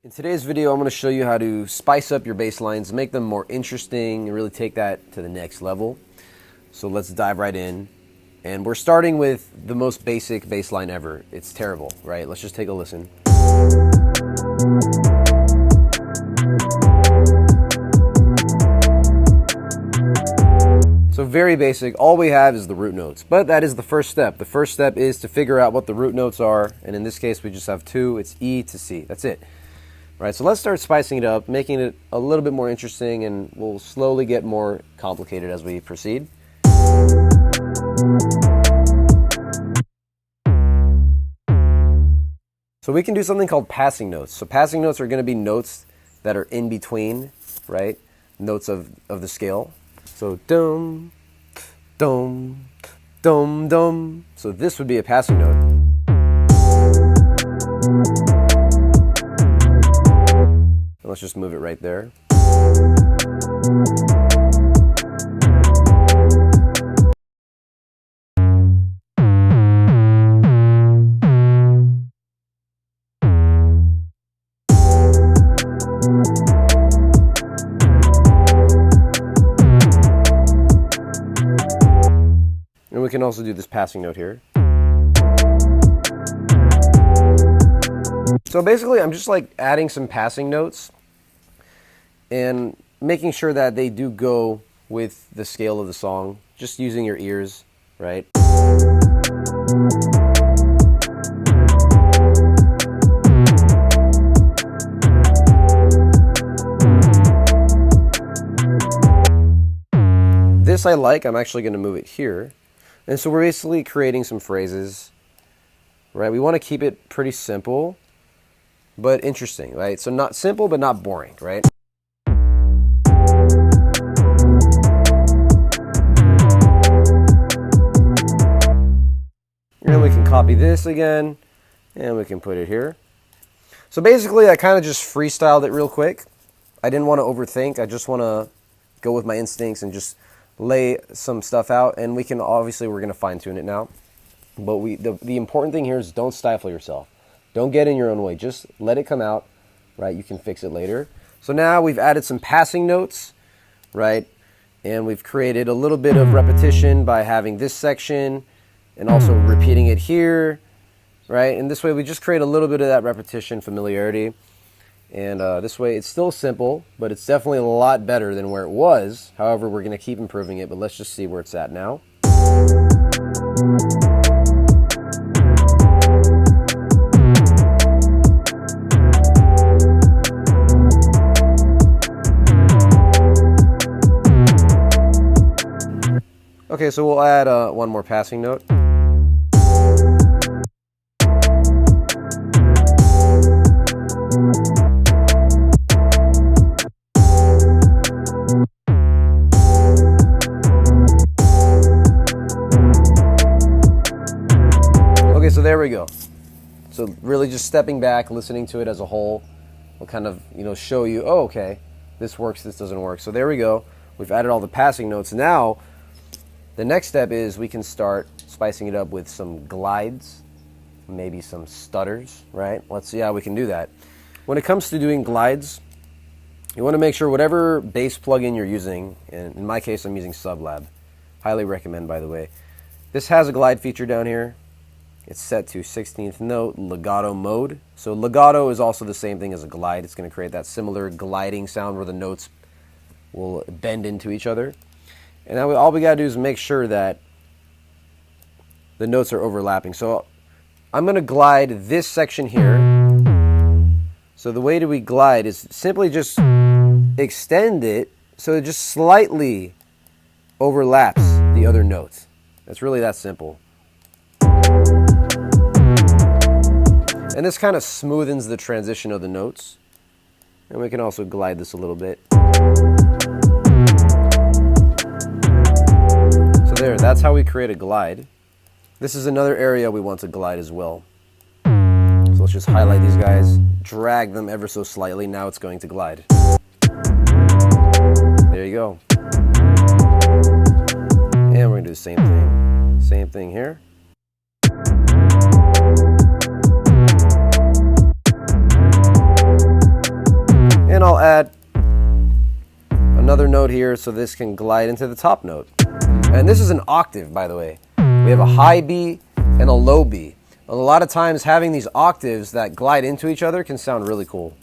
In today's video, I'm going to show you how to spice up your bass lines, make them more interesting, and really take that to the next level. So let's dive right in. And we're starting with the most basic bass line ever. It's terrible, right? Let's just take a listen. So very basic. All we have is the root notes, but that is the first step. The first step is to figure out what the root notes are, and in this case, we just have two. It's E to C. That's it. Right, so let's start spicing it up, making it a little bit more interesting, and we'll slowly get more complicated as we proceed. So we can do something called passing notes. So passing notes are going to be notes that are in between, right, notes of the scale. So dum, dum, dum, dum. So this would be a passing note. Let's just move it right there. And we can also do this passing note here. So basically, I'm just like adding some passing notes and making sure that they do go with the scale of the song, just using your ears, right? This I like. I'm actually going to move it here. And so we're basically creating some phrases, right? We want to keep it pretty simple, but interesting, right? So not simple, but not boring, right? And we can copy this again, and we can put it here. So basically, I kind of just freestyled it real quick. I didn't want to overthink. I just want to go with my instincts and just lay some stuff out. And we can, obviously, we're going to fine tune it now. But the important thing here is don't stifle yourself. Don't get in your own way. Just let it come out, right? You can fix it later. So now we've added some passing notes, right? And we've created a little bit of repetition by having this section and also repeating it here, right? And this way we just create a little bit of that repetition familiarity. And this way it's still simple, but it's definitely a lot better than where it was. However, we're going to keep improving it, but let's just see where it's at now. Okay, so we'll add one more passing note. Okay, so there we go. So really just stepping back, listening to it as a whole will kind of, show you, oh, okay, this works, this doesn't work. So there we go. We've added all the passing notes. Now, the next step is we can start spicing it up with some glides, maybe some stutters, right? Let's see how we can do that. When it comes to doing glides, you want to make sure whatever bass plugin you're using, and in my case I'm using Sublab, highly recommend by the way. This has a glide feature down here. It's set to 16th note legato mode. So legato is also the same thing as a glide. It's going to create that similar gliding sound where the notes will bend into each other. And now all we got to do is make sure that the notes are overlapping. So I'm going to glide this section here. So the way that we glide is simply just extend it so it just slightly overlaps the other notes. It's really that simple. And this kind of smoothens the transition of the notes. And we can also glide this a little bit. There, that's how we create a glide. This is another area we want to glide as well. So let's just highlight these guys, drag them ever so slightly. Now it's going to glide. There you go. And we're going to do the same thing. Same thing here. then I'll add another note here so this can glide into the top note. And this is an octave, by the way. We have a high B and a low B. A lot of times having these octaves that glide into each other can sound really cool.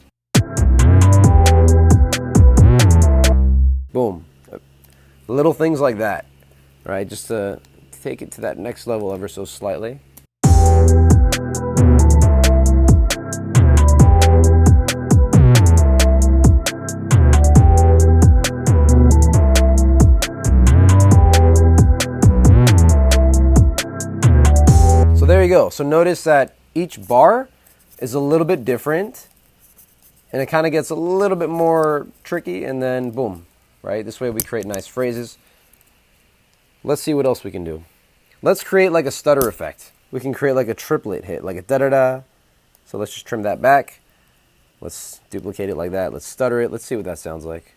Boom. Little things like that, right? Just to take it to that next level ever so slightly. So there you go. So notice that each bar is a little bit different, and it kind of gets a little bit more tricky, and then boom. Right? This way we create nice phrases. Let's see what else we can do. Let's create like a stutter effect. We can create like a triplet hit, like a da-da-da. So let's just trim that back. Let's duplicate it like that. Let's stutter it. Let's see what that sounds like.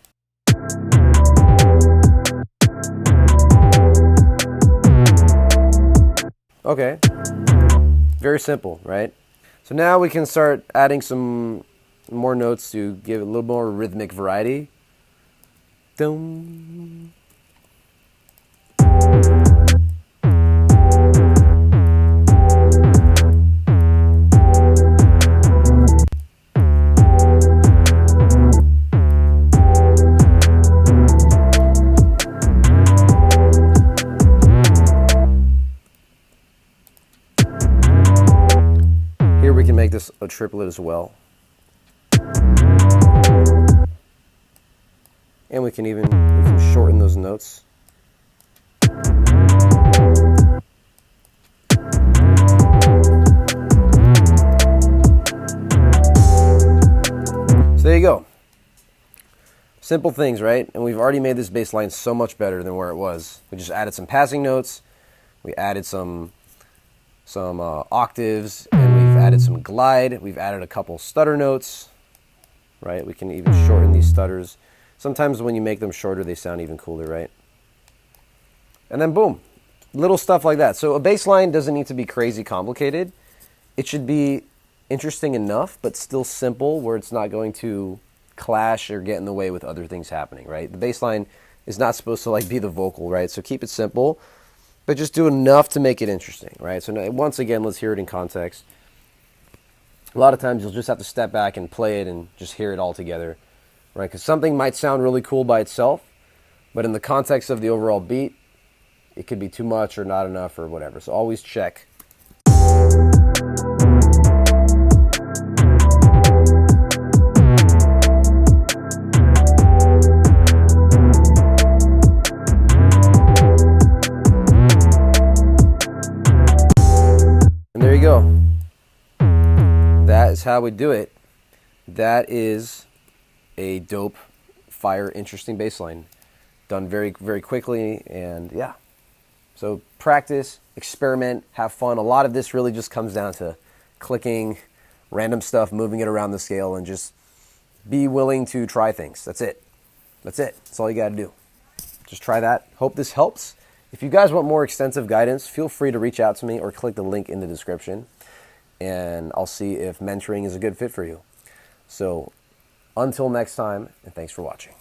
Okay. Very simple, right? So now we can start adding some more notes to give it a little more rhythmic variety. Dum. Here we can make this a triplet as well. And we can shorten those notes. So there you go. Simple things, right? And we've already made this bass line so much better than where it was. We just added some passing notes. We added some octaves, and we've added some glide. We've added a couple stutter notes, right? We can even shorten these stutters. Sometimes when you make them shorter, they sound even cooler, right? And then boom, little stuff like that. So a bass line doesn't need to be crazy complicated. It should be interesting enough, but still simple, where it's not going to clash or get in the way with other things happening, right? The bass line is not supposed to like be the vocal, right? So keep it simple, but just do enough to make it interesting, right? So now, once again, let's hear it in context. A lot of times you'll just have to step back and play it and just hear it all together. Right, because something might sound really cool by itself, but in the context of the overall beat, it could be too much or not enough or whatever. So always check. And there you go. That is how we do it. That is a dope, fire, interesting bass line. Done very, very quickly, and yeah. So practice, experiment, have fun. A lot of this really just comes down to clicking, random stuff, moving it around the scale, and just be willing to try things. That's it. That's it. That's all you got to do. Just try that. Hope this helps. If you guys want more extensive guidance, feel free to reach out to me or click the link in the description, and I'll see if mentoring is a good fit for you. So until next time, and thanks for watching.